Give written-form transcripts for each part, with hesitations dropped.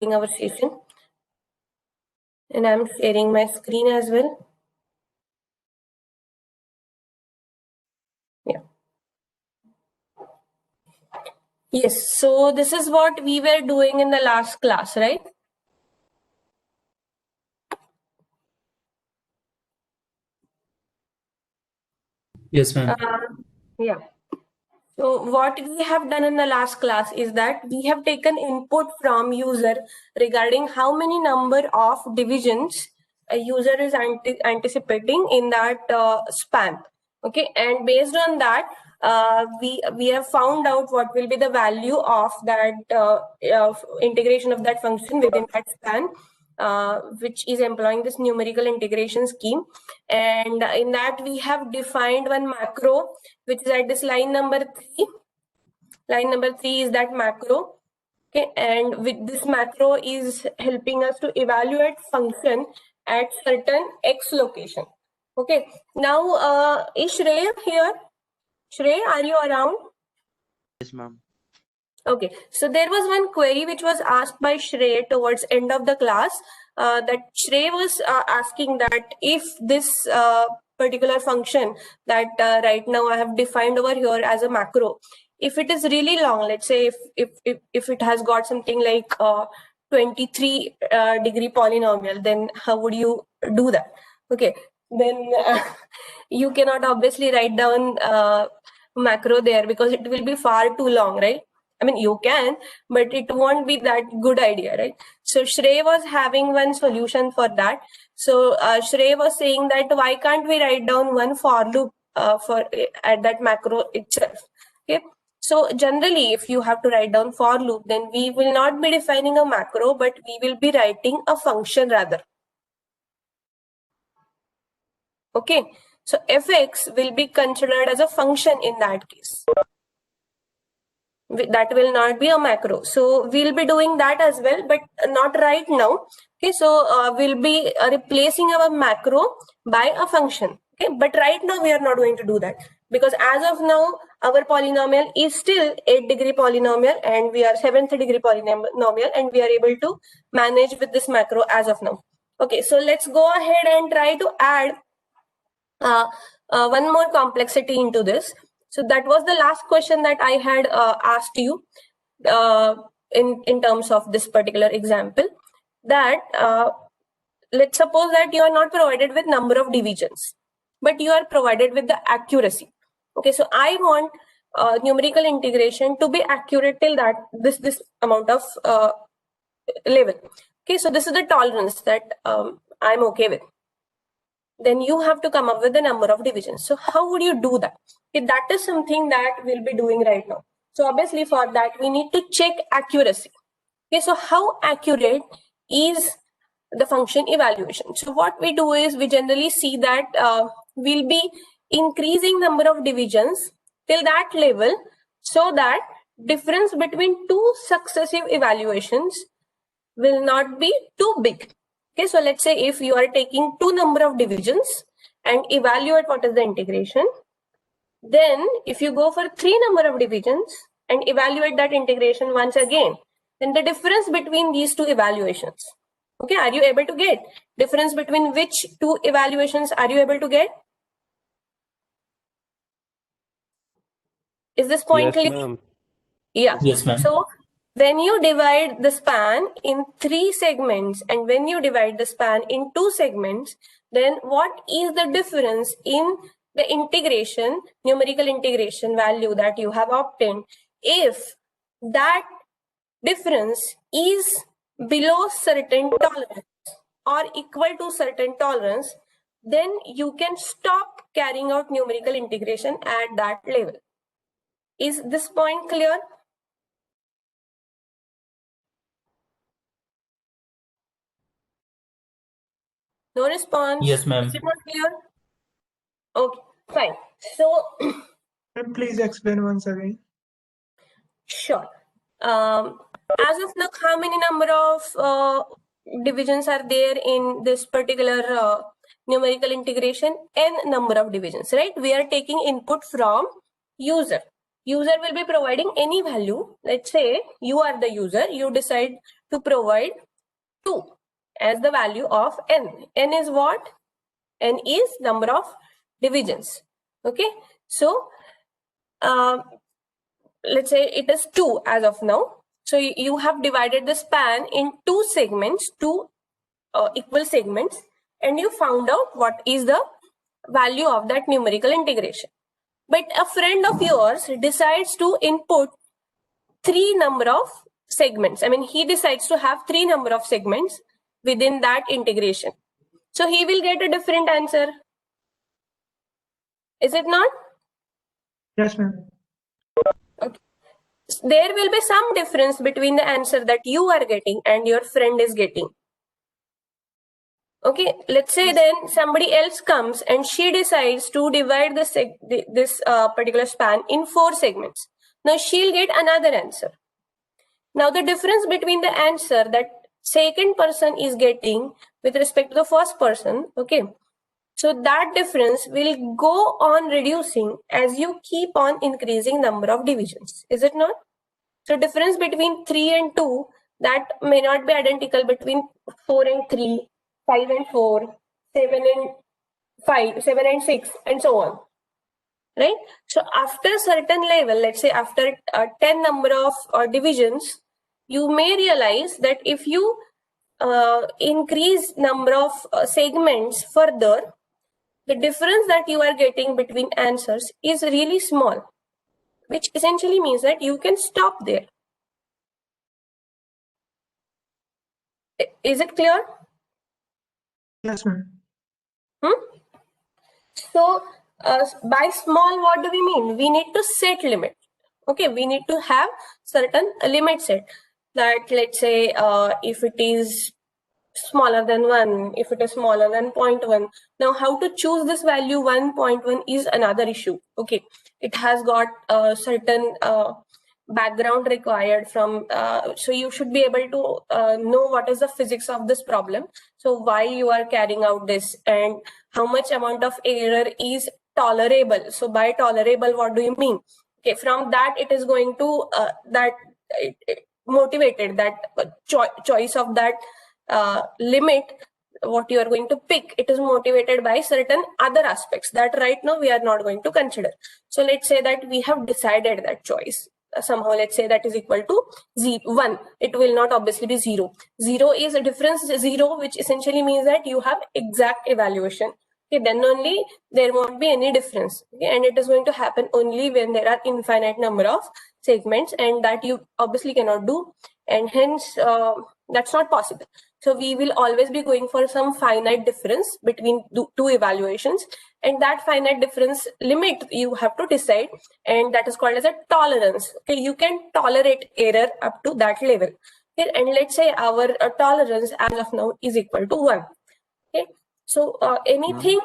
our session, and I'm sharing my screen as well. Yeah. Yes, so this is what we were doing in the last class, right? Yes, ma'am. Yeah. So what we have done in the last class is that we have taken input from user regarding how many number of divisions a user is anticipating in that span. Okay, and based on that, we have found out what will be the value of that integration of that function within that span, which is employing this numerical integration scheme. And in that we have defined one macro, which is at this line number 3. Line number 3 is that macro. Okay, and with this macro is helping us to evaluate function at certain x location. Okay, now is Shrey here? Shrey, are you around? Yes, ma'am. Okay, so there was one query which was asked by Shrey towards end of the class. That Shrey was asking that if this particular function that right now I have defined over here as a macro, if it is really long, let's say if it has got something like 23 degree polynomial, then how would you do that? Okay, then you cannot obviously write down macro there because it will be far too long, right? I mean, you can, but it won't be that good idea, right? So Shrey was having one solution for that. So Shrey was saying that why can't we write down one for loop for at that macro itself? Okay. So generally, if you have to write down for loop, then we will not be defining a macro, but we will be writing a function rather. Okay. So fx will be considered as a function in that case. That will not be a macro, so we'll be doing that as well, but not right now. Okay, so we'll be replacing our macro by a function. Okay, but right now we are not going to do that because as of now our polynomial is still 8 degree polynomial and we are 7th degree polynomial and we are able to manage with this macro as of now. Okay, so let's go ahead and try to add one more complexity into this. So that was the last question that I had asked you in terms of this particular example, that let's suppose that you are not provided with number of divisions, but you are provided with the accuracy. Okay, so I want numerical integration to be accurate till that this amount of level. Okay, so this is the tolerance that I'm okay with. Then you have to come up with the number of divisions. So how would you do that? Okay, that is something that we'll be doing right now. So obviously for that, we need to check accuracy. Okay, so how accurate is the function evaluation? So what we do is we generally see that we'll be increasing number of divisions till that level so that difference between two successive evaluations will not be too big. Okay, so let's say if you are taking two number of divisions and evaluate what is the integration, then if you go for 3 number of divisions and evaluate that integration once again, then the difference between these two evaluations, okay, are you able to get difference between which two evaluations are you able to get? Is this point Yes, clear? ma'am. Yeah. Yes, ma'am. So when you divide the span in 3 segments and when you divide the span in 2 segments, then what is the difference in the integration, numerical integration value that you have obtained? If that difference is below certain tolerance or equal to certain tolerance, then you can stop carrying out numerical integration at that level. Is this point clear? No response? Yes, ma'am. Is it not clear? Okay, fine. So, Please explain once again. sure. As of now, how many number of divisions are there in this particular numerical integration? N number of divisions, right? We are taking input from user. User will be providing any value. Let's say you are the user. You decide to provide 2 as the value of n. N is what? N is number of divisions. Okay, so let's say it is 2 as of now. So you have divided the span in 2 segments, 2 equal segments, and you found out what is the value of that numerical integration. But a friend of yours decides to input 3 number of segments. I mean, he decides to have 3 number of segments within that integration. So he will get a different answer. Is it not? Yes, ma'am. There will be some difference between the answer that you are getting and your friend is getting. Okay, let's say then somebody else comes and she decides to divide this particular span in 4 segments. Now she'll get another answer. Now the difference between the answer that second person is getting with respect to the first person, okay, so that difference will go on reducing as you keep on increasing number of divisions. Is it not? So difference between 3 and 2, that may not be identical between 4 and 3, 5 and 4, 7 and 5, 7 and 6, and so on. Right? So after certain level, let's say after 10 number of divisions, you may realize that if you increase number of segments further, the difference that you are getting between answers is really small, which essentially means that you can stop there. Is it clear? Yes, ma'am. So by small, what do we mean? We need to set limit. Okay, we need to have certain limit set that, let's say, if it is smaller than 1, if it is smaller than 0.1. Now, how to choose this value 1.1 is another issue. Okay, it has got a certain background required from, so you should be able to know what is the physics of this problem. So why you are carrying out this and how much amount of error is tolerable. So by tolerable, what do you mean? Okay, from that it is going to motivated that choice of that limit, what you are going to pick, it is motivated by certain other aspects that right now we are not going to consider. So let's say that we have decided that choice. Somehow let's say that is equal to 1. It will not obviously be 0. 0 is a difference 0, which essentially means that you have exact evaluation. Okay, then only there won't be any difference. Okay, and it is going to happen only when there are infinite number of segments, and that you obviously cannot do, and hence that's not possible. So we will always be going for some finite difference between two evaluations, and that finite difference limit you have to decide, and that is called as a tolerance. Okay, you can tolerate error up to that level. Okay, and let's say our tolerance as of now is equal to 1. Okay, so anything,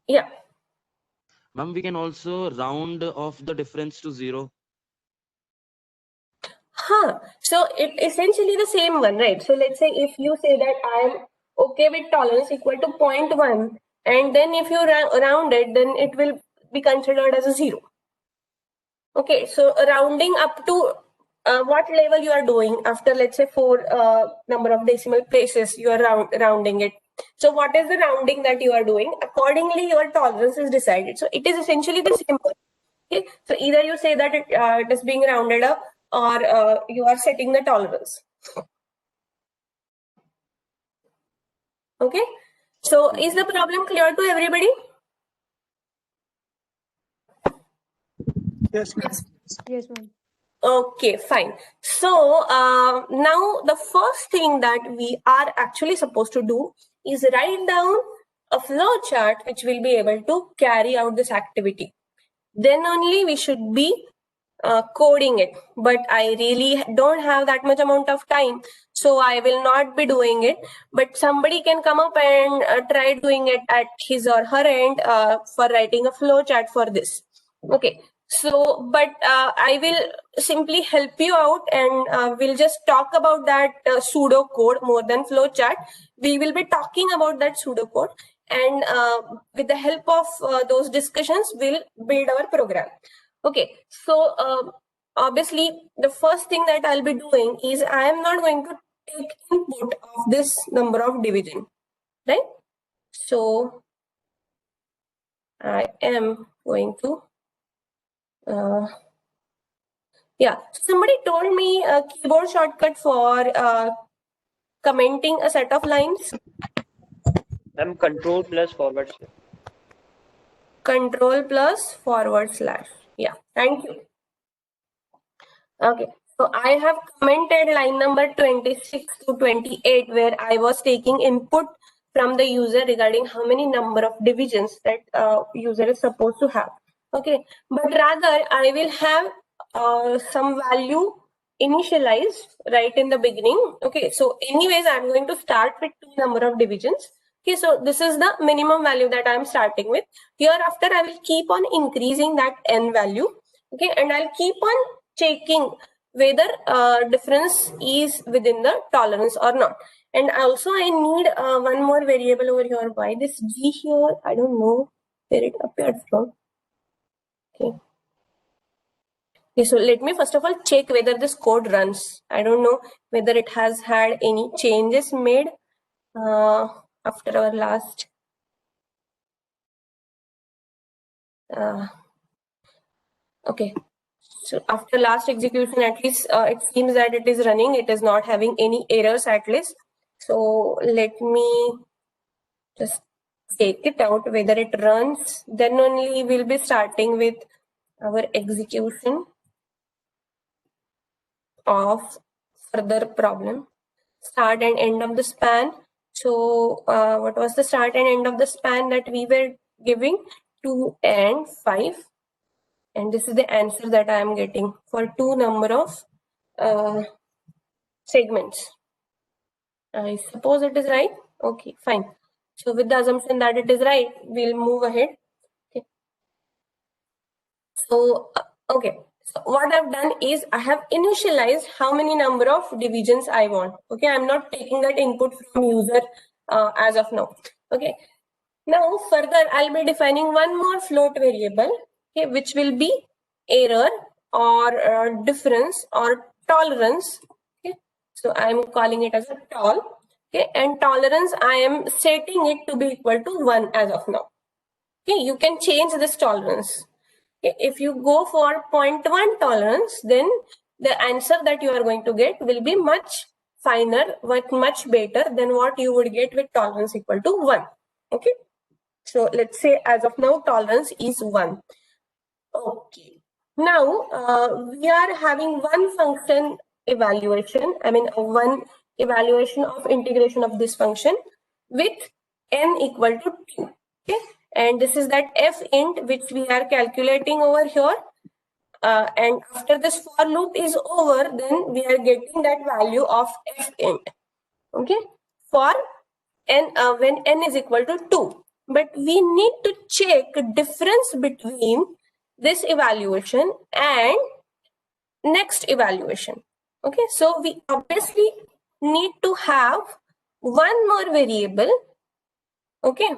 yeah. Ma'am, we can also round off the difference to 0. So it essentially the same one, right? So let's say if you say that I am okay with tolerance equal to 0.1, and then if you round it, then it will be considered as a 0. Okay, so rounding up to what level you are doing after, let's say, 4 number of decimal places, you are rounding it. So what is the rounding that you are doing? Accordingly, your tolerance is decided. So it is essentially the same one. Okay, so either you say that it is being rounded up, or you are setting the tolerance. Okay, so is the problem clear to everybody? Yes, ma'am. Yes, ma'am. Okay, fine. So now the first thing that we are actually supposed to do is write down a flow chart which will be able to carry out this activity. Then only we should be coding it, but I really don't have that much amount of time, so I will not be doing it. But somebody can come up and try doing it at his or her end for writing a flow chart for this. Okay, so but I will simply help you out, and we'll just talk about that pseudo code more than flow chart. We will be talking about that pseudo code, and with the help of those discussions, we'll build our program. Okay, so obviously the first thing that I'll be doing is I am not going to take input of this number of division, right? So I am going to, yeah, somebody told me a keyboard shortcut for commenting a set of lines. Control plus forward slash. Control plus forward slash. Yeah, thank you. Okay, so I have commented line number 26 to 28 where I was taking input from the user regarding how many number of divisions that user is supposed to have. Okay, but rather I will have some value initialized right in the beginning. Okay, so anyways, I'm going to start with 2 number of divisions. Okay, so this is the minimum value that I'm starting with. Hereafter, I will keep on increasing that n value. Okay, and I'll keep on checking whether difference is within the tolerance or not. And also I need one more variable over here. Why this g here? I don't know where it appeared from. Okay. Okay, so let me first of all check whether this code runs. I don't know whether it has had any changes made after our last okay. So after last execution, at least it seems that it is running. It is not having any errors at least. So let me just take it out whether it runs. Then only we'll be starting with our execution of further problem. Start and end of the span. So what was the start and end of the span that we were giving? 2 and 5. And this is the answer that I am getting for 2 number of segments. I suppose it is right. Okay, fine. So with the assumption that it is right, we'll move ahead. Okay. So, okay. So what I've done is I have initialized how many number of divisions I want. Okay, I'm not taking that input from user as of now. Okay. Now further, I'll be defining one more float variable, okay, which will be error or difference or tolerance. Okay, so I'm calling it as a tol. Okay, and tolerance I am setting it to be equal to 1 as of now. Okay, you can change this tolerance. Okay, if you go for 0.1 tolerance, then the answer that you are going to get will be much finer, much better than what you would get with tolerance equal to 1. Okay. So let's say as of now, tolerance is 1. Okay. Now we are having one function evaluation. I mean, one evaluation of integration of this function with n equal to 2. Okay. And this is that f int which we are calculating over here. And after this for loop is over, then we are getting that value of f int. Okay. For n when n is equal to 2. But we need to check difference between this evaluation and next evaluation. Okay, so we obviously need to have one more variable. Okay,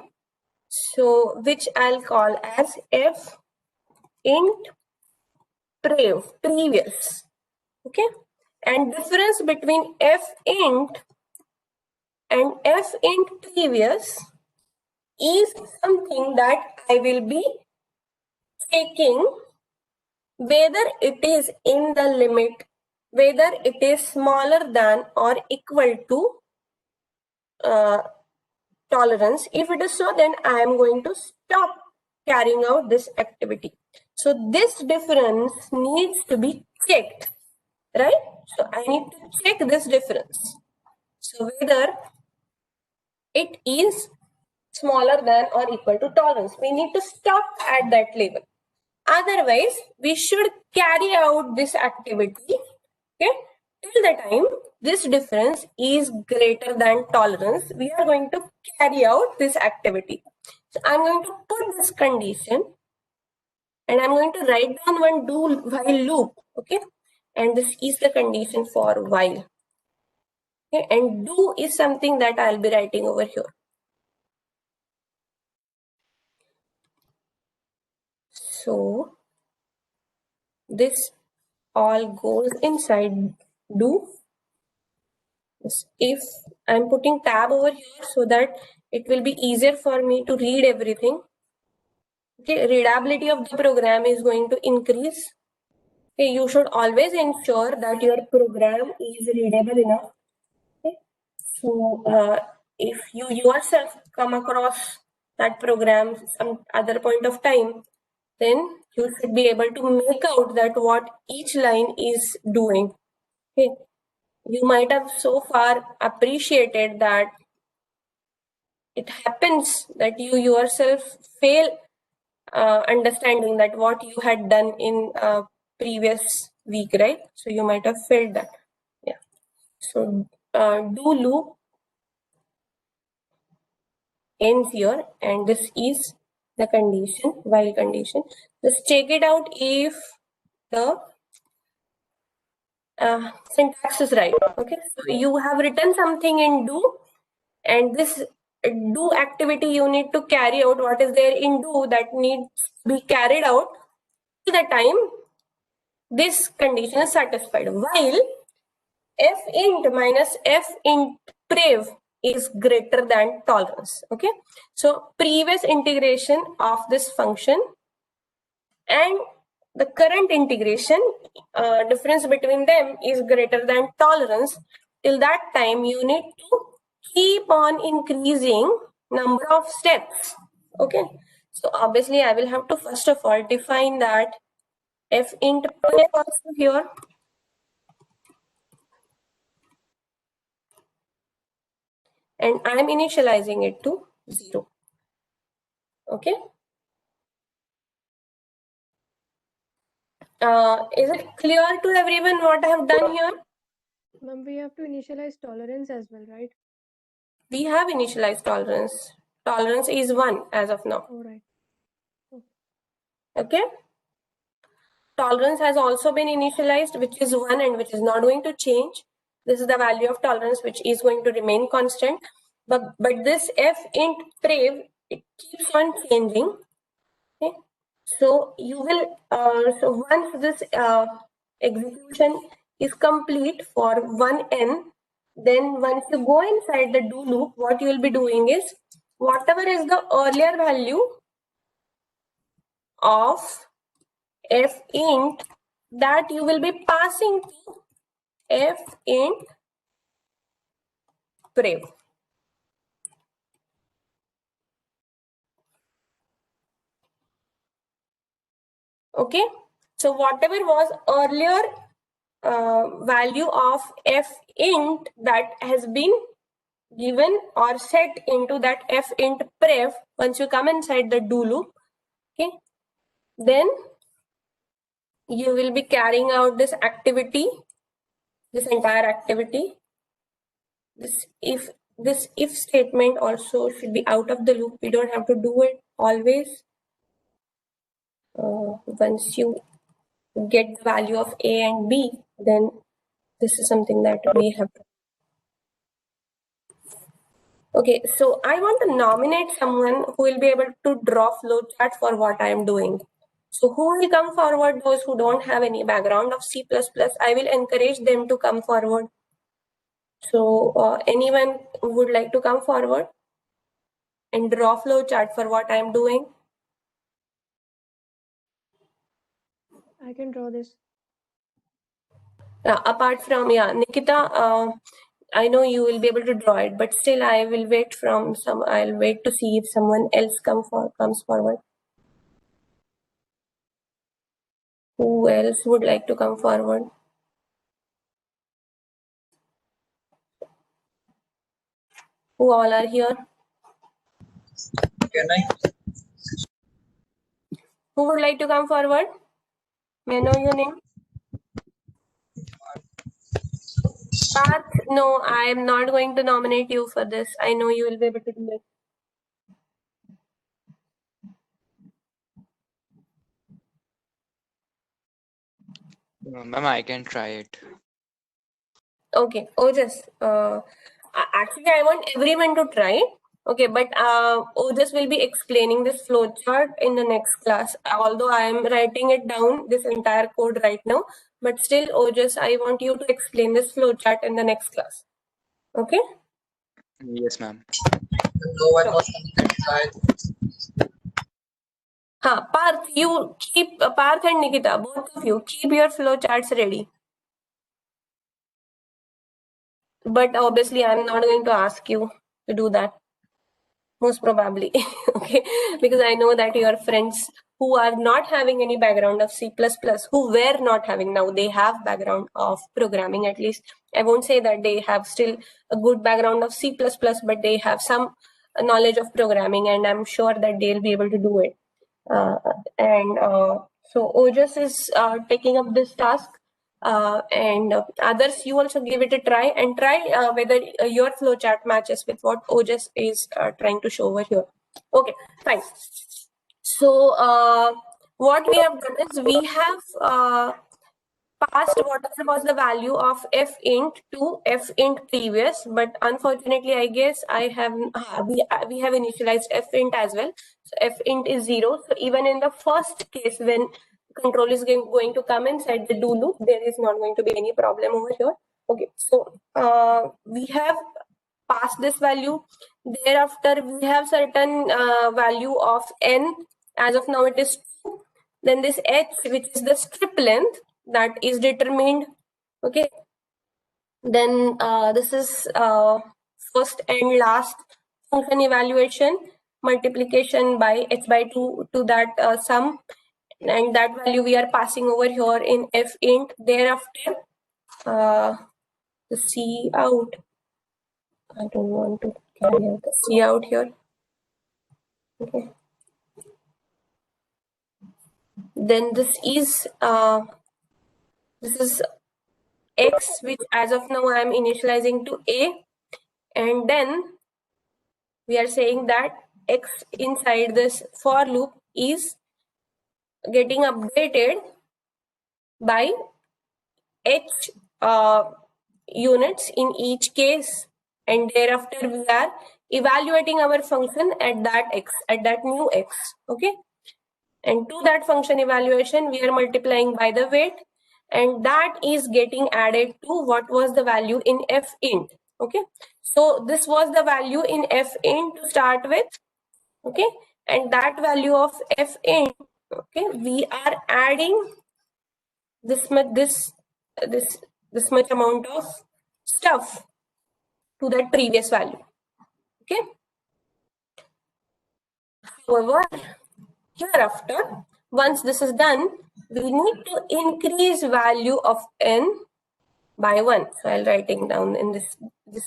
so which I'll call as f int previous. Okay, and difference between f int and f int previous is something that I will be checking whether it is in the limit, whether it is smaller than or equal to tolerance. If it is so, then I am going to stop carrying out this activity. So this difference needs to be checked, right? So I need to check this difference. So whether it is smaller than or equal to tolerance. We need to stop at that level. Otherwise, we should carry out this activity, okay, till the time this difference is greater than tolerance. We are going to carry out this activity. So I'm going to put this condition and I'm going to write down one do while loop, okay, and this is the condition for while. Okay, and do is something that I'll be writing over here. So this all goes inside do. if I'm putting tab over here so that it will be easier for me to read everything. Okay, readability of the program is going to increase. Okay, you should always ensure that your program is readable enough. Okay, so if you yourself come across that program some other point of time, then you should be able to make out that what each line is doing. Okay, you might have so far appreciated that it happens that you yourself fail understanding that what you had done in previous week, right? So you might have felt that. Yeah. So do loop ends here, and this is the condition, while condition. Just check it out if the syntax is right. Okay, so you have written something in do, and this do activity you need to carry out what is there in do that needs to be carried out till the time this condition is satisfied, while f int minus f int prev is greater than tolerance. Okay, so previous integration of this function and the current integration, difference between them is greater than tolerance. Till that time you need to keep on increasing number of steps. Okay, so obviously I will have to first of all define that f int prev also here, and I am initializing it to 0. Okay, is it clear to everyone what I have done here? Ma'am, we have to initialize tolerance as well, right? We have initialized tolerance. Tolerance is 1 as of now. All right. Okay, tolerance has also been initialized, which is 1 and which is not going to change. This is the value of tolerance which is going to remain constant, but this f int prev, it keeps on changing. Okay, so you will so once this execution is complete for 1n, then once you go inside the do loop, what you will be doing is whatever is the earlier value of f int, that you will be passing to f int prev. Okay, so whatever was earlier value of f int that has been given or set into that f int prev, once you come inside the do loop, okay, then you will be carrying out this activity, this entire activity. This if statement also should be out of the loop. We don't have to do it always. Once you get the value of a and b, then this is something that we have to. Okay, so I want to nominate someone who will be able to draw flowchart for what I am doing. So who will come forward? Those who don't have any background of C++, I will encourage them to come forward. So anyone would like to come forward and draw flowchart for what I am doing? I can draw this. Apart from, Nikita, I know you will be able to draw it, but still I will wait I'll wait to see if someone else comes forward. Who else would like to come forward? Who all are here? Can I? Who would like to come forward? May I know your name? Parth, no, I am not going to nominate you for this. I know you will be able to do it. Ma'am, I can try it. Okay, Ojas, actually I want everyone to try it. Okay, but Ojas will be explaining this flowchart in the next class. Although I am writing it down, this entire code right now, but still Ojas, I want you to explain this flowchart in the next class. Okay. Yes, ma'am. No one was connected. Parth, you keep Parth and Nikita, both of you keep your flow charts ready. But obviously, I'm not going to ask you to do that. Most probably, okay, because I know that your friends who are not having any background of C++, who were not having, now they have background of programming. At least I won't say that they have still a good background of C++, but they have some knowledge of programming, and I'm sure that they'll be able to do it. So Ojas is taking up this task. And others, you also give it a try and try whether your flowchart matches with what Ojas is trying to show over here. Okay, fine. So what we have done is we have passed whatever was the value of f int to f int previous, but unfortunately I guess I have we have initialized f int as well. So f int is 0. So even in the first case when control is going to come inside the do loop, there is not going to be any problem over here. Okay, so we have passed this value. Thereafter we have certain value of n. As of now it is 2. Then this h, which is the strip length, that is determined. Okay, then this is first and last function evaluation, multiplication by h by 2 to that sum, and that value we are passing over here in f int. Thereafter the C out, I don't want to carry out the C out here. Okay, then this is x, which as of now I am initializing to a, and then we are saying that x inside this for loop is getting updated by h units in each case, and thereafter we are evaluating our function at that x, at that new x. Okay, and to that function evaluation we are multiplying by the weight, and that is getting added to what was the value in f int. Okay, so this was the value in f int to start with. Okay, and that value of f int, okay, we are adding this much amount of stuff to that previous value. Okay, however, hereafter, once this is done, we need to increase value of n by 1. So I'll writing down in this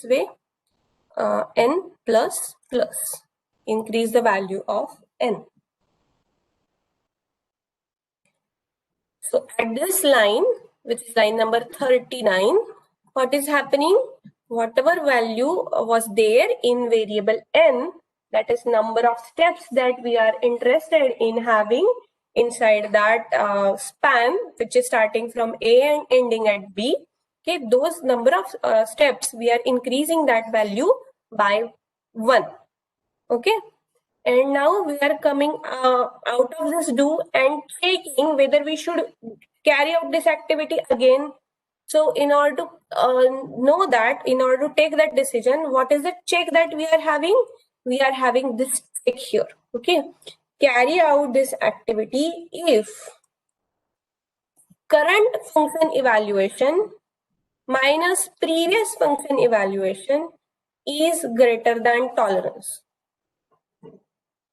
way, n plus plus, increase the value of n. So at this line, which is line number 39, what is happening? Whatever value was there in variable n, that is number of steps that we are interested in having inside that span, which is starting from A and ending at B. Okay, those number of steps, we are increasing that value by 1. Okay, and now we are coming out of this do and checking whether we should carry out this activity again. So in order to know that, in order to take that decision, what is the check that we are having? We are having this check here. Okay, carry out this activity if current function evaluation minus previous function evaluation is greater than tolerance.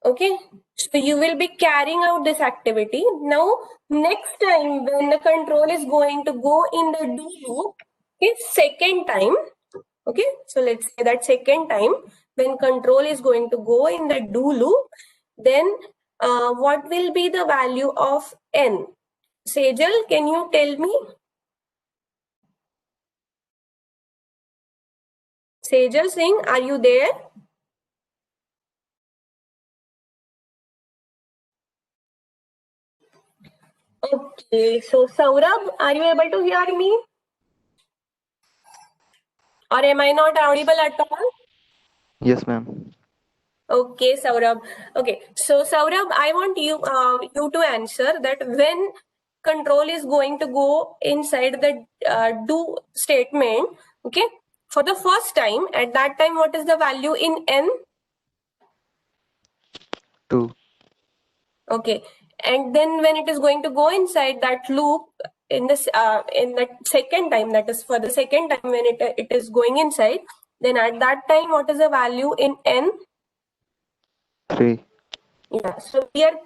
Okay, so you will be carrying out this activity. Now, next time when the control is going to go in the do loop, okay, second time, okay, so let's say that second time when control is going to go in the do loop, then what will be the value of n? Sejal, can you tell me? Sejal Singh, are you there? Okay, so Saurabh, are you able to hear me? Or am I not audible at all? Yes, ma'am. Okay, Saurabh. Okay, so Saurabh, I want you to answer that when control is going to go inside the do statement, okay, for the first time, at that time, what is the value in n? 2. Okay, and then when it is going to go inside that loop in that second time, that is for the second time when it is going inside, then at that time, what is the value in n? 3. Yeah, so we are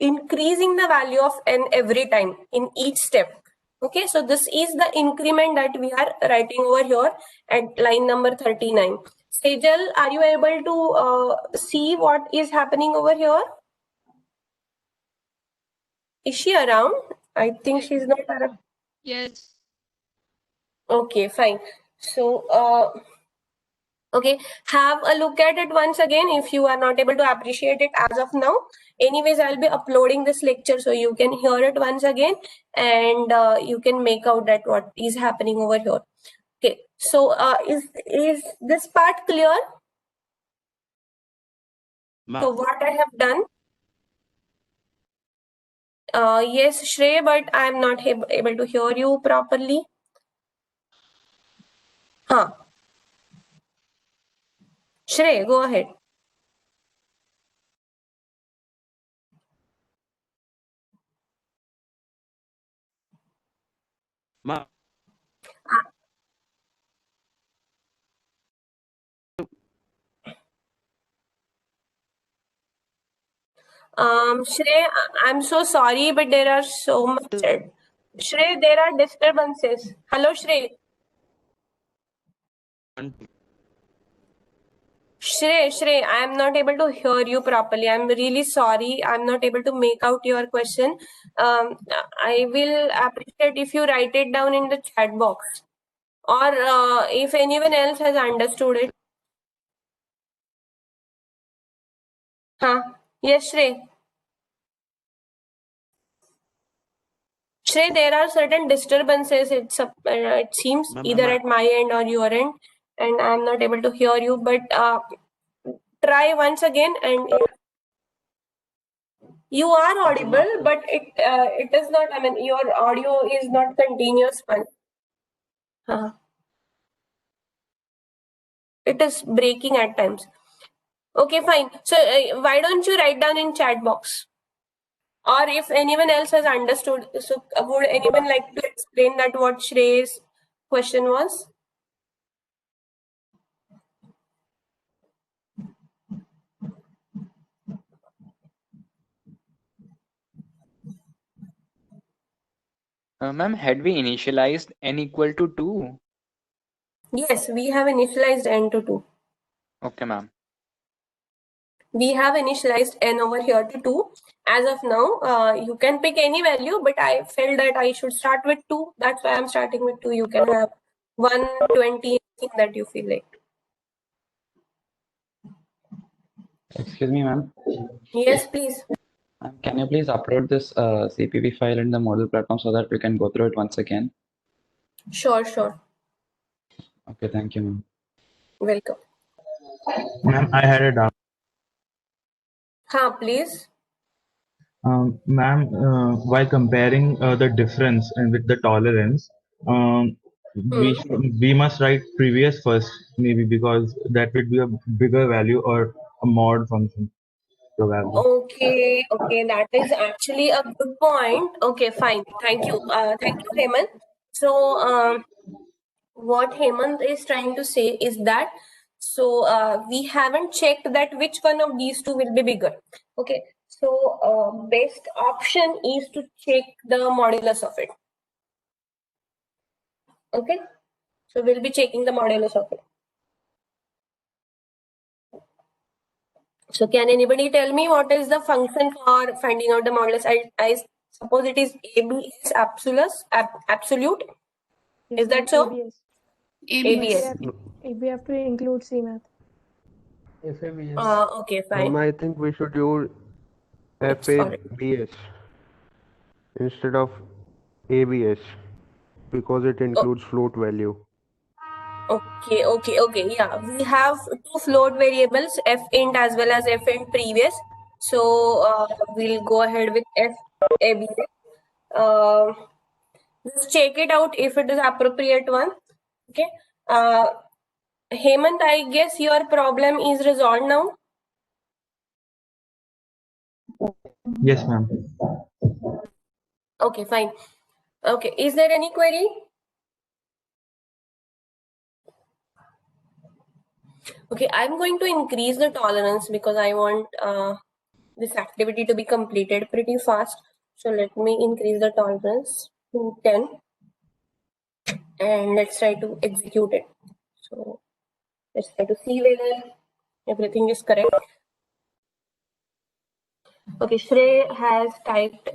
increasing the value of n every time in each step. Okay, so this is the increment that we are writing over here at line number 39. Sejal, are you able to see what is happening over here? Is she around? I think she's not around. Yes. Okay, fine. So, okay, have a look at it once again if you are not able to appreciate it as of now. Anyways, I'll be uploading this lecture so you can hear it once again and you can make out that what is happening over here. Okay, so is this part clear? Ma'am, So what I have done? Yes, Shrey, but I am not able to hear you properly. Huh. Shrey, go ahead. ma'am, Shrey, I'm so sorry, but there are so much. Shrey, there are disturbances. Hello, Shrey. Shrey, I am not able to hear you properly. I'm really sorry. I'm not able to make out your question. I will appreciate if you write it down in the chat box, or if anyone else has understood it. Huh? Yes, Shrey. Shrey, there are certain disturbances. It seems Ma'am, either am I- at my end or your end, and I'm not able to hear you. But try once again, and you are audible, but it is not. I mean, your audio is not continuous one. It is breaking at times. Okay, fine. So why don't you write down in chat box? Or if anyone else has understood, so would anyone like to explain that what Shrey's question was? Ma'am, had we initialized n equal to 2? Yes, we have initialized n to 2. Okay, ma'am. We have initialized n over here to 2. As of now, you can pick any value, but I felt that I should start with 2. That's why I'm starting with 2. You can have 120, anything that you feel like. Excuse me, ma'am. Yes, please. Can you please upload this CPP file in the Moodle platform so that we can go through it once again? Sure, sure. Okay, thank you, ma'am. Welcome. Ma'am, I had a doubt. Please. Ma'am, while comparing the difference and with the tolerance, we must write previous first, maybe because that would be a bigger value or a mod function probably. Okay, that is actually a good point. Okay, fine. Thank you, Hemant. So, what Hemant is trying to say is that we haven't checked that which one of these two will be bigger. Okay, so best option is to check the modulus of it. Okay, so we'll be checking the modulus of it. So can anybody tell me what is the function for finding out the modulus? I suppose it is ABS absolute. Yes, Is that ma'am, so? ABS. ABS. We have to include CMath. FABS. Okay, fine. I think we should use Sorry. FABS instead of ABS because it includes float value. Okay. Yeah, we have two float variables, fint as well as fint previous. So we'll go ahead with FABS. Just check it out if it is appropriate one. Okay. Hemant, I guess your problem is resolved now. Yes, ma'am. Okay, fine. Okay, is there any query? Okay, I'm going to increase the tolerance because I want this activity to be completed pretty fast. So let me increase the tolerance to 10 and let's try to execute it. So let's try to see whether everything is correct. Okay, Shrey has typed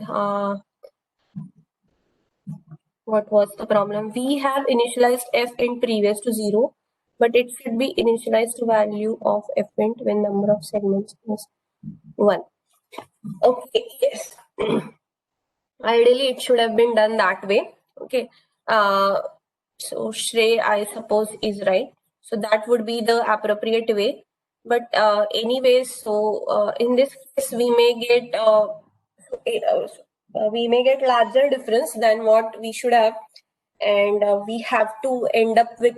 what was the problem? We have initialized fint previous to 0, but it should be initialized to value of fint when number of segments is 1. Okay, yes. Ideally, it should have been done that way. Okay. So Shrey, I suppose, is right. So that would be the appropriate way. But anyways, so in this case, we may get larger difference than what we should have, and we have to end up with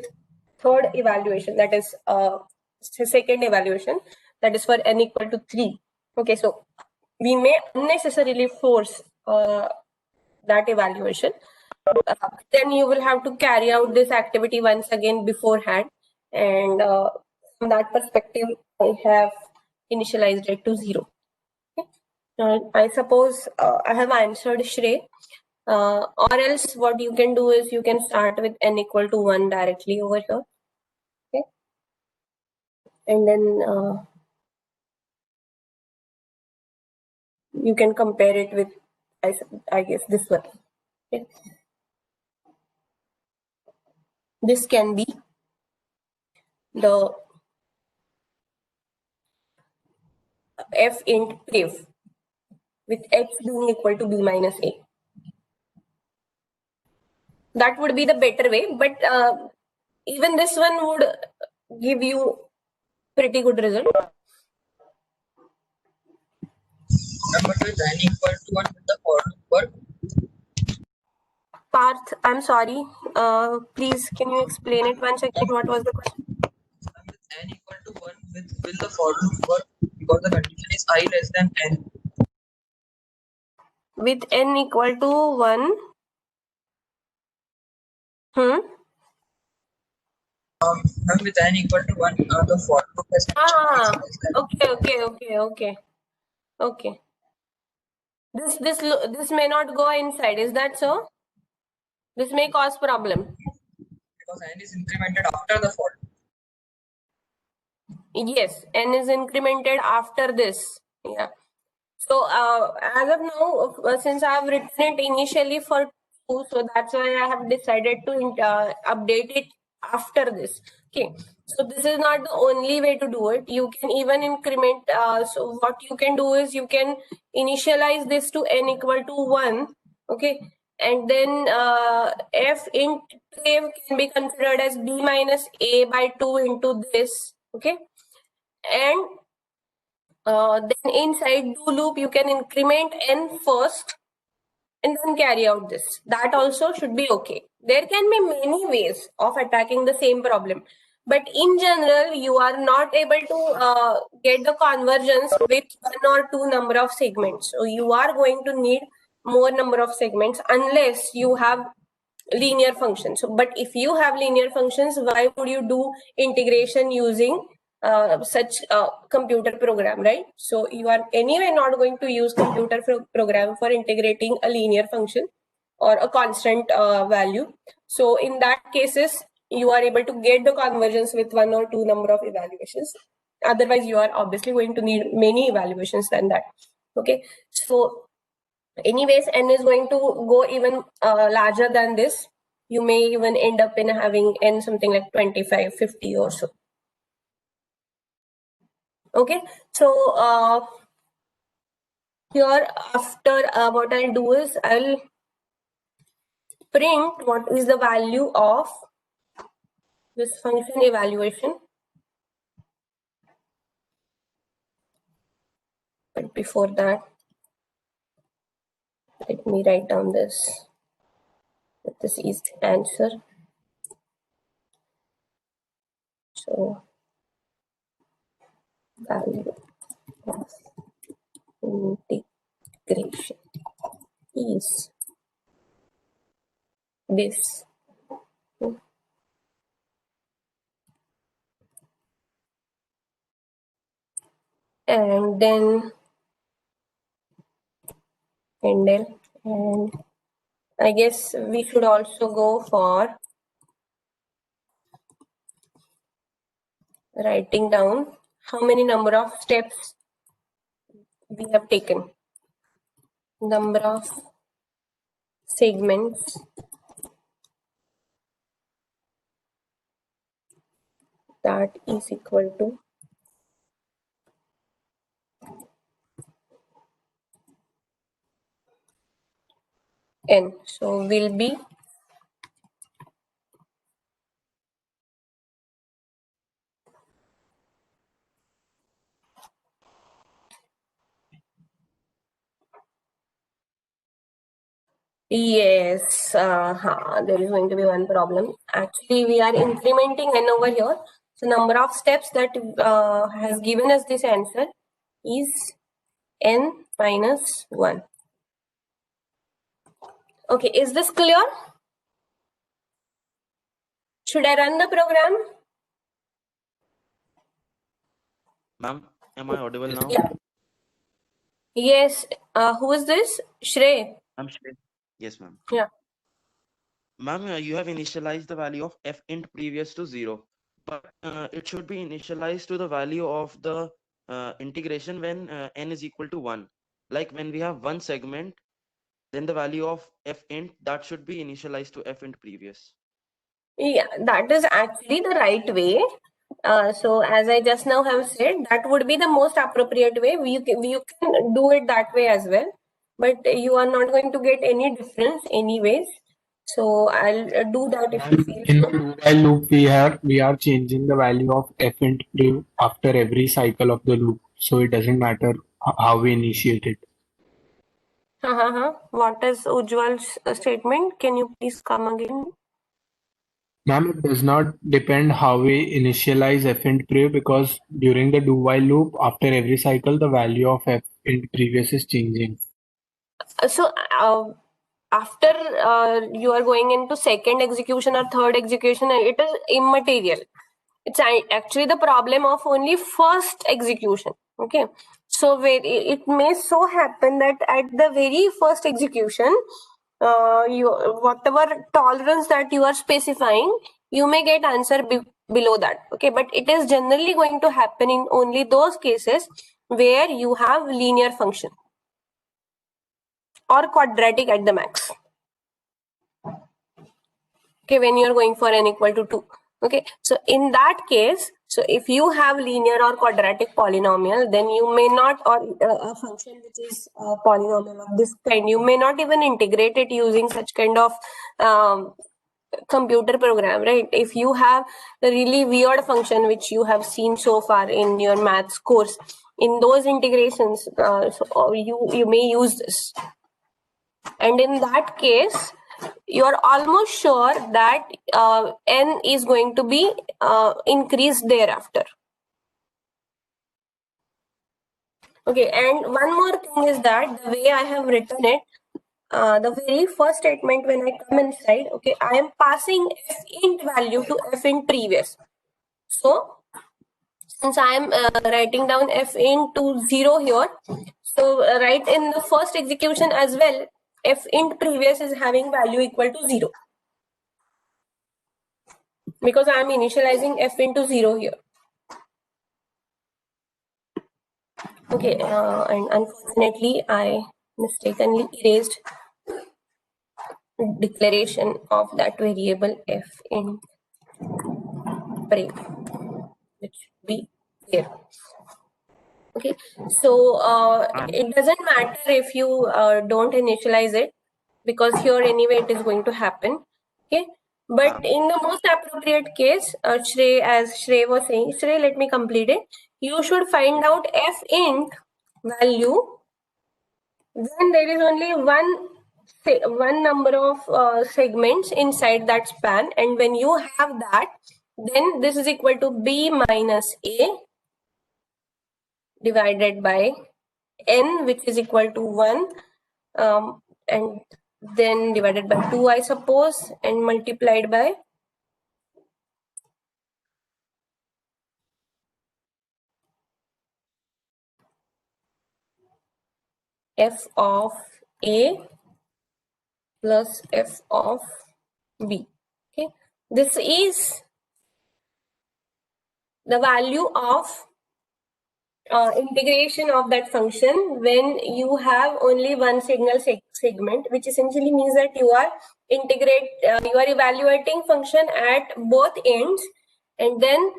third evaluation, that is second evaluation, that is for n equal to 3. Okay, so we may unnecessarily force that evaluation. Then you will have to carry out this activity once again beforehand, and from that perspective, I have initialized it to 0. Okay. I suppose I have answered Shrey. Or else what you can do is you can start with n equal to 1 directly over here. Okay. And then you can compare it with, I guess, this one. Okay. This can be the fint prev with x being equal to b minus a. That would be the better way, but even this one would give you pretty good result. But with n equal to 1 with the for loop work. Parth, I'm sorry. Please, can you explain it once again? What was the question? With n equal to 1 will the for loop work because the condition is I less than n. With n equal to 1. With n equal to 1, the for loop has Okay. This may not go inside. Is that so? This may cause problem. Because n is incremented after the for loop. Yes, n is incremented after this. Yeah. So as of now, since I have written it initially for 2, so that's why I have decided to update it after this. Okay. So this is not the only way to do it. You can even increment. So what you can do is you can initialize this to n equal to 1. Okay. And then fint prev can be considered as b minus a by 2 into this. Okay. And then inside do loop, you can increment n first and then carry out this. That also should be okay. There can be many ways of attacking the same problem. But in general, you are not able to get the convergence with 1 or 2 number of segments. So you are going to need more number of segments unless you have linear functions. So, but if you have linear functions, why would you do integration using such a computer program, right? So you are anyway not going to use computer program for integrating a linear function or a constant value. So in that cases, you are able to get the convergence with 1 or 2 number of evaluations. Otherwise, you are obviously going to need many evaluations than that. Okay, so anyways, n is going to go even larger than this. You may even end up in having n something like 25, 50 or so. Okay, so here after what I'll do is I'll print what is the value of this function evaluation. But before that, let me write down this. This is the answer. So value of integration is this. And then handle, and I guess we should also go for writing down how many number of steps we have taken, number of segments that is equal to n. So will be yes, there is going to be one problem. Actually, we are implementing n over here. So number of steps that has given us this answer is n minus 1. Okay, is this clear? Should I run the program? Ma'am, am I audible now? Yeah. Yes. Who is this? Shrey. I'm sure. Yes, ma'am. Yeah. Ma'am, you have initialized the value of f int previous to 0, but it should be initialized to the value of the integration when n is equal to 1. Like when we have one segment, then the value of f int that should be initialized to f int previous. Yeah, that is actually the right way. So as I just now have said, that would be the most appropriate way. You can do it that way as well, but you are not going to get any difference anyways. So I'll do that if you feel In so. the do while loop, we are changing the value of f int prev after every cycle of the loop, so it doesn't matter how we initiate it. What is Ujjwal's statement? Can you please come again? Ma'am, it does not depend how we initialize f int prev, because during the do while loop, after every cycle, the value of f int previous is changing. So after you are going into second execution or third execution, it is immaterial. It's actually the problem of only first execution. Okay, so it may so happen that at the very first execution, whatever tolerance that you are specifying, you may get answer below that. Okay, but it is generally going to happen in only those cases where you have linear function or quadratic at the max. Okay, when you are going for n equal to 2. Okay, so in that case, so if you have linear or quadratic polynomial, then you may not, or a function which is a polynomial of this kind, you may not even integrate it using such kind of computer program, right? If you have the really weird function which you have seen so far in your maths course, in those integrations, you may use this. And in that case, you're almost sure that n is going to be increased thereafter. Okay, and one more thing is that the way I have written it, the very first statement when I come inside, okay, I am passing f int value to f int previous. So since I am writing down f int to 0 here, so right in the first execution as well, f int previous is having value equal to 0. Because I am initializing f into 0 here. Okay, and unfortunately, I mistakenly erased declaration of that variable f in prey, which should be here. Okay, so it doesn't matter if you don't initialize it, because here anyway it is going to happen. Okay, but in the most appropriate case, Shrey, as Shrey was saying, Shrey, let me complete it. You should find out f int value when there is only one number of segments inside that span, and when you have that, then this is equal to b minus a divided by n, which is equal to 1, and then divided by 2, I suppose, and multiplied by f of a plus f of b. Okay, this is the value of integration of that function when you have only one signal segment, which essentially means that you are evaluating function at both ends, and then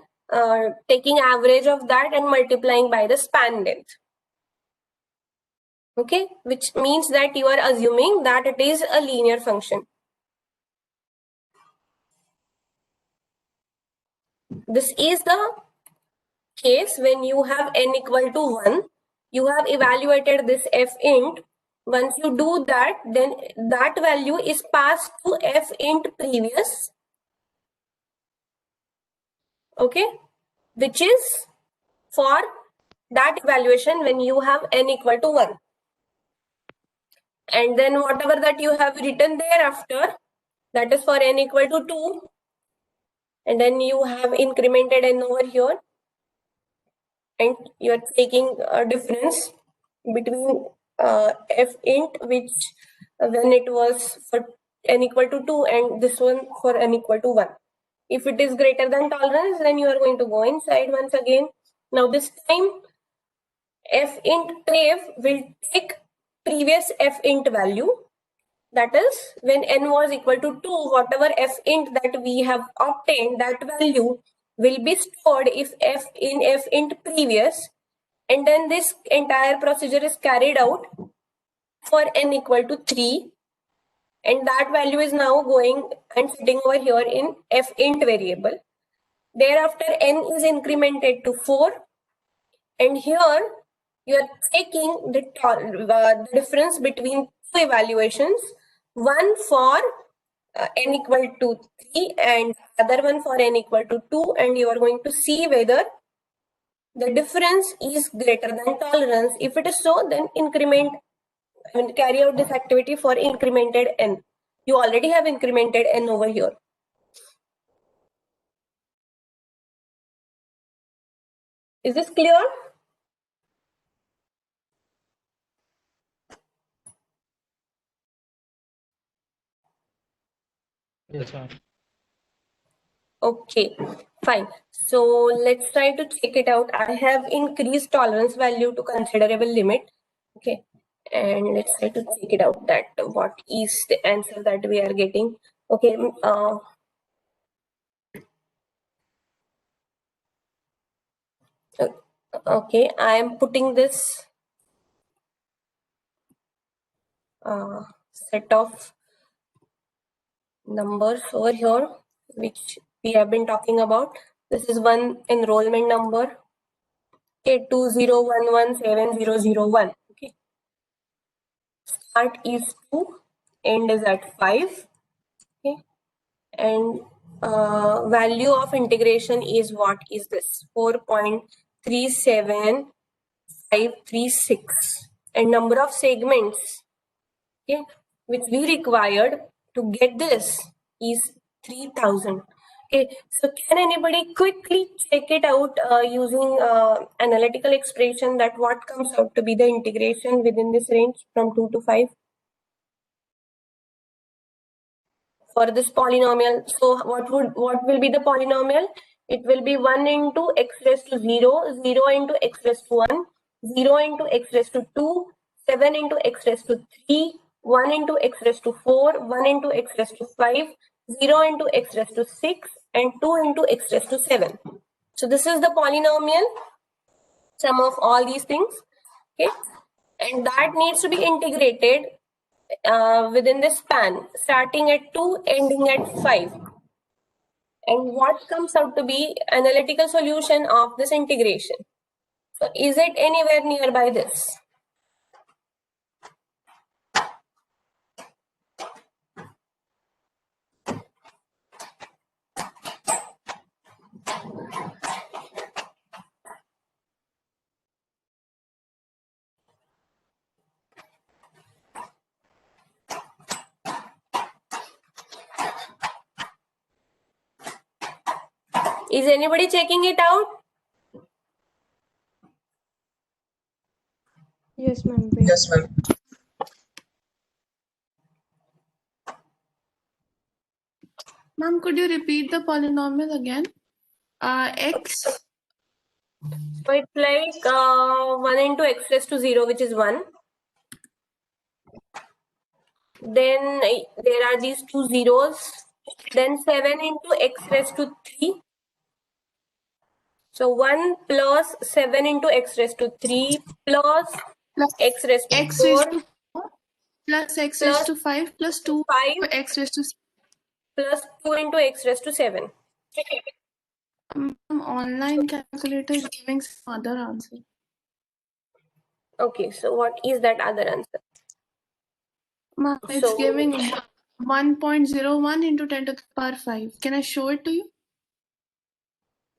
taking average of that and multiplying by the span length. Okay, which means that you are assuming that it is a linear function. This is the case when you have n equal to 1, you have evaluated this f int. Once you do that, then that value is passed to f int previous, okay, which is for that evaluation when you have n equal to 1. And then whatever that you have written thereafter, that is for n equal to 2, and then you have incremented n over here, and you are taking a difference between f int, which when it was for n equal to 2, and this one for n equal to 1. If it is greater than tolerance, then you are going to go inside once again. Now this time f int prev will take previous f int value, that is when n was equal to 2, whatever f int that we have obtained, that value will be stored if f int previous, and then this entire procedure is carried out for n equal to 3, and that value is now going and sitting over here in f int variable. Thereafter n is incremented to 4, and here you are taking the difference between two evaluations, one for n equal to 3 and other one for n equal to 2, and you are going to see whether the difference is greater than tolerance. If it is so, then carry out this activity for incremented n. You already have incremented n over here. Is this clear? Yes, ma'am. Okay, fine. So let's try to check it out. I have increased tolerance value to considerable limit. Okay, and let's try to check it out that what is the answer that we are getting. Okay, okay, I am putting this set of numbers over here, which we have been talking about. This is one enrollment number, okay, 20117001. Okay, start is 2, end is at 5. Okay, and value of integration is what is this? 4.37536, and number of segments, okay, which we required to get this is 3000. Okay, so can anybody quickly check it out using analytical expression that what comes out to be the integration within this range from 2 to 5 for this polynomial? So what will be the polynomial? It will be 1 into x raised to 0, 0 into x raised to 1, 0 into x raised to 2, 7 into x raised to 3, 1 into x raised to 4, 1 into x raised to 5, 0 into x raised to 6, and 2 into x raised to 7. So this is the polynomial sum of all these things. Okay, and that needs to be integrated within this span, starting at 2, ending at 5. And what comes out to be analytical solution of this integration? So is it anywhere nearby this? Is anybody checking it out? Yes, ma'am. Yes, ma'am. Ma'am, could you repeat the polynomial again? X. So it's like 1 into x raised to 0, which is 1. Then there are these two zeros. Then 7 into x raised to 3. So 1 plus 7 into x raised to 3 plus x raised to X 4 raised to 4 plus x plus raised to 5 plus 2 5 x raised to plus 2 into x raised to 7. Online calculator is giving some other answer. Okay, so what is that other answer? Ma'am, it's So giving 1.01 into 10 to the power 5. Can I show it to you?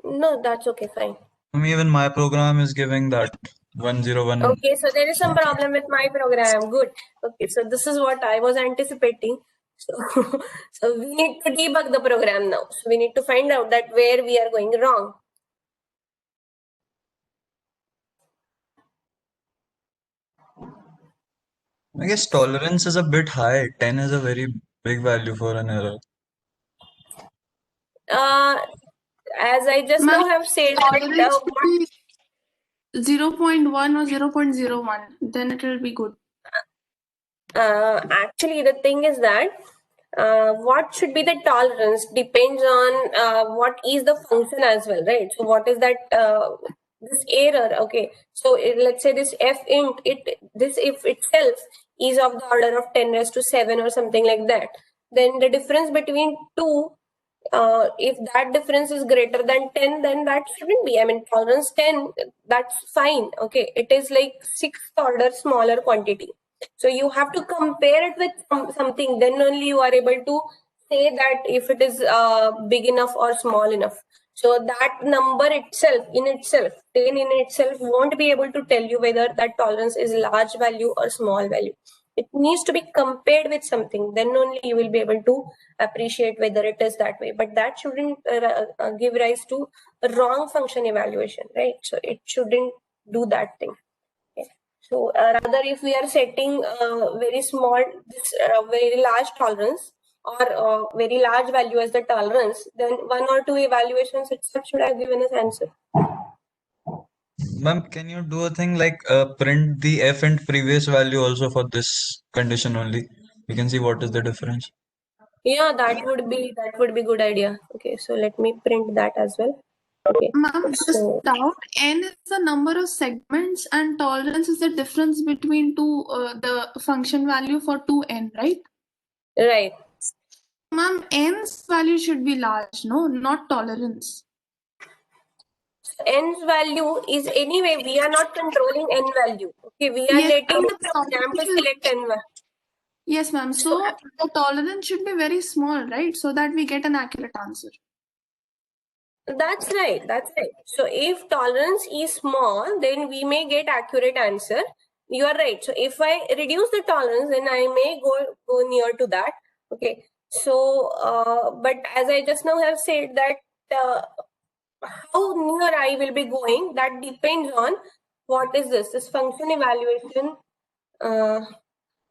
no, that's okay, fine. Even my program is giving that 101. Okay, so there is some problem with my program. Good. Okay, so this is what I was anticipating. So, so we need to debug the program now. So we need to find out that where we are going wrong. I guess tolerance is a bit high. 10 is a very big value for an error. As I just now have said, Tolerance what, should be 0.1 or 0.01. Then it will be good. actually the thing is that what should be the tolerance depends on what is the function as well, right? So what is that this error? Okay, so let's say this f int this if itself is of the order of 10 raised to 7 or something like that, then the difference between two, if that difference is greater than 10, then that shouldn't be, I mean, tolerance 10, that's fine. Okay, it is like 6th order smaller quantity. So you have to compare it with something, then only you are able to say that if it is big enough or small enough. So that number itself, 10 in itself won't be able to tell you whether that tolerance is large value or small value. It needs to be compared with something, then only you will be able to appreciate whether it is that way. But that shouldn't give rise to a wrong function evaluation, right? So it shouldn't do that thing. Okay. So rather, if we are setting very small, very large tolerance or very large value as the tolerance, then 1 or 2 evaluations itself should have given us answer. Ma'am, can you do a thing like print the f and previous value also for this condition only? We can see what is the difference. Yeah, that would be good idea. Okay, so let me print that as well. Okay. Ma'am, just So doubt n is the number of segments and tolerance is the difference between the function value for 2n, right? right. Ma'am, n's value should be large, no, not tolerance. N's value is anyway, we are not controlling n value. Okay, we are Yes, letting ma'am, the program to select n value. Yes, ma'am. So the tolerance should be very small, right? So that we get an accurate answer. That's right. So if tolerance is small, then we may get accurate answer. You are right. So if I reduce the tolerance, then I may go near to that. Okay. So, but as I just now have said that how near I will be going, that depends on what is this function evaluation.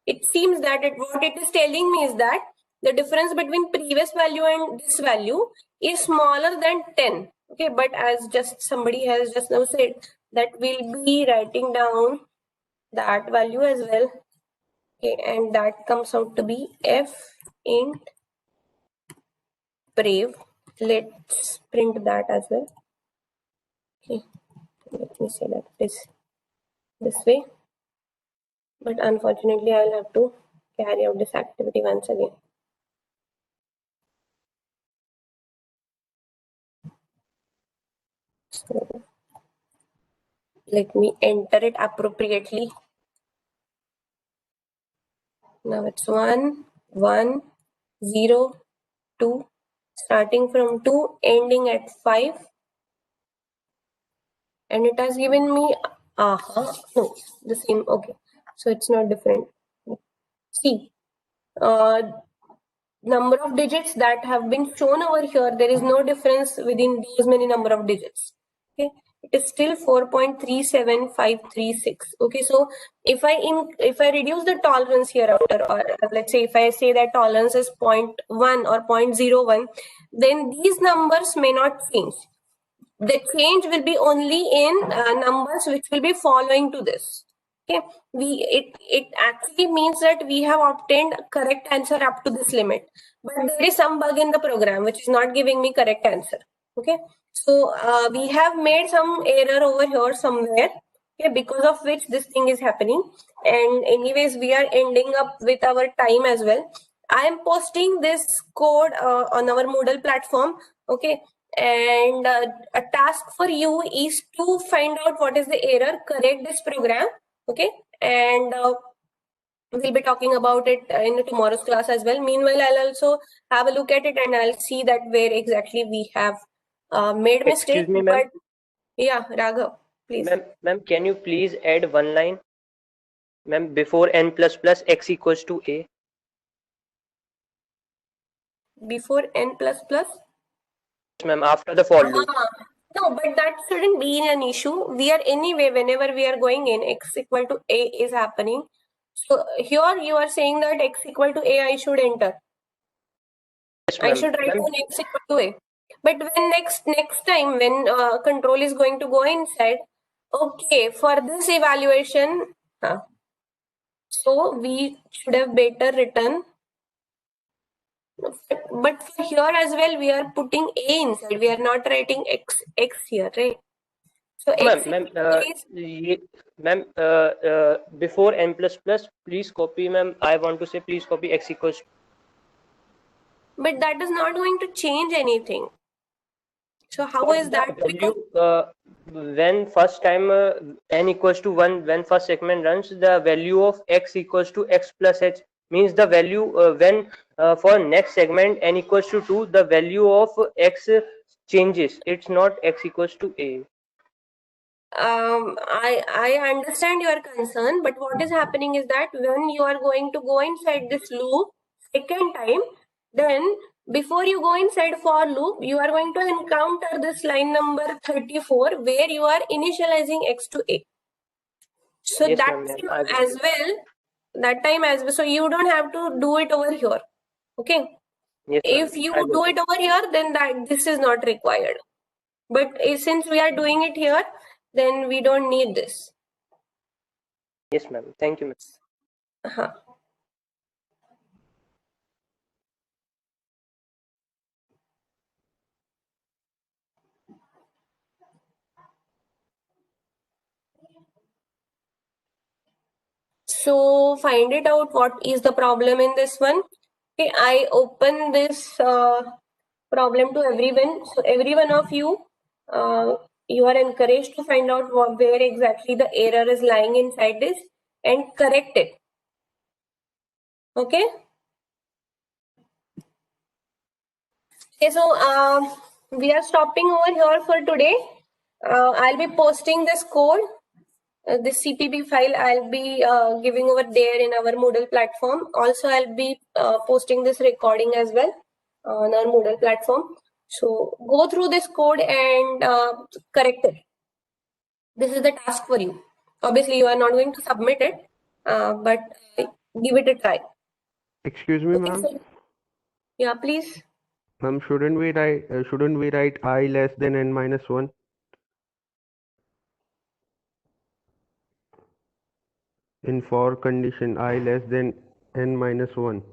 It seems that what it is telling me is that the difference between previous value and this value is smaller than 10. Okay, but as just somebody has just now said that we'll be writing down that value as well. Okay, and that comes out to be f int brave. Let's print that as well. Okay, let me say that it is this way. But unfortunately, I'll have to carry out this activity once again. So let me enter it appropriately. Now it's 1, 1, 0, 2, starting from 2, ending at 5. And it has given me, no, the same, okay. So it's not different. See, number of digits that have been shown over here, there is no difference within these many number of digits. Okay, it is still 4.37536. Okay, so if I reduce the tolerance here after, or let's say if I say that tolerance is 0.1 or 0.01, then these numbers may not change. The change will be only in numbers which will be following to this. Okay, it actually means that we have obtained correct answer up to this limit, but there is some bug in the program which is not giving me correct answer. Okay, so we have made some error over here somewhere. Okay, because of which this thing is happening. And anyways, we are ending up with our time as well. I am posting this code on our Moodle platform. Okay, and a task for you is to find out what is the error, correct this program. Okay, and we'll be talking about it in tomorrow's class as well. Meanwhile, I'll also have a look at it and I'll see that where exactly we have made mistake. Excuse me, ma'am. But yeah, Raghav, please. Ma'am, can you please add one line? Ma'am, before n plus plus x equals to a. Before n plus plus? Ma'am, after the for loop. No, but that shouldn't be an issue. We are anyway, whenever we are going in, x equal to a is happening. So here you are saying that x equal to a I should enter. Yes, I should write down x equal to a. But when next time when control is going to go inside, okay, for this evaluation, so we should have better written. But for here as well, we are putting a inside. We are not writing x here, right? So ma'am, before n plus plus, please copy, ma'am. I want to say please copy x equals. But that is not going to change anything. So how is that? Value, when first time n equals to 1, when first segment runs, the value of x equals to x plus h means the value when for next segment n equals to 2, the value of x changes. It's not x equals to a. I understand your concern, but what is happening is that when you are going to go inside this loop second time, then before you go inside for loop, you are going to encounter this line number 34 where you are initializing x to a. So yes, that as well, that time as well. So you don't have to do it over here. Okay. Yes, if you do it over here, then this is not required. But since we are doing it here, then we don't need this. Yes, ma'am. Thank you, ma'am. So find it out what is the problem in this one. Okay, I open this problem to everyone. So every one of you, you are encouraged to find out where exactly the error is lying inside this and correct it. Okay. Okay, so we are stopping over here for today. I'll be posting this code. This CPP file I'll be giving over there in our Moodle platform. Also, I'll be posting this recording as well on our Moodle platform. So go through this code and correct it. This is the task for you. Obviously, you are not going to submit it, but give it a try. Excuse me, ma'am. Yeah, please. Ma'am, shouldn't we write I less than n minus 1? In for condition I less than n minus 1.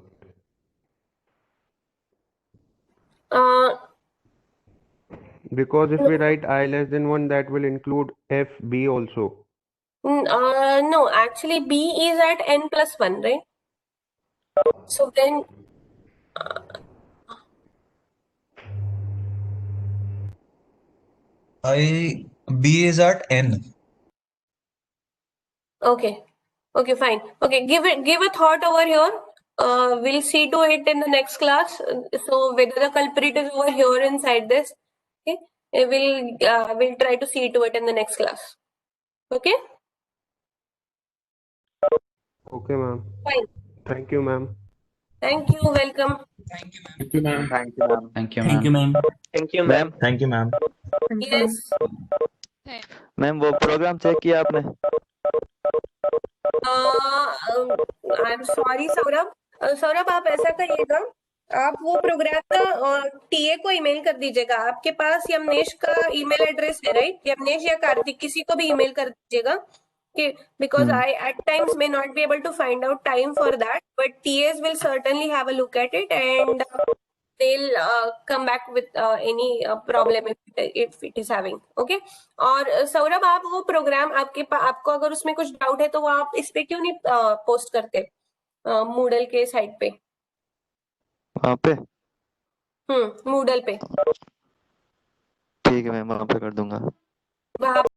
Because if we write I less than 1, that will include f, b also. No, actually b is at n plus 1, right? So then B is at n. Okay, fine. Okay, give a thought over here. We'll see to it in the next class. So whether the culprit is over here inside this, okay, we'll try to see to it in the next class. Okay. Okay, ma'am. Fine. Thank you, ma'am. Thank you. Welcome. Thank you, ma'am. Thank you, ma'am. Thank you, Thank you, ma'am. ma'am. Thank you, ma'am. Thank you, ma'am. Yes. Ma'am वो programme check किया आपने? I'm sorry, Saurabh. Saurabh, आप ऐसा करिएगा, आप वो programme ना TA को ईमेल कर दीजिएगा. आपके पास यमनेश का ईमेल एड्रेस है, राइट? यमनेश या कार्तिक, किसी को भी ईमेल कर दीजिएगा. Because I at times may not be able to find out time for that, but TAs will certainly have a look at it and they'll come back with any problem if it is having. Okay. और सौरभ, आप वो programme आपको अगर उसमें कुछ doubt है तो वो आप इस पे क्यों नहीं पोस्ट करते मूडल के साइट पे? वहाँ पे? मूडल पे. ठीक है मैम, वहाँ पे कर दूंगा. वहाँ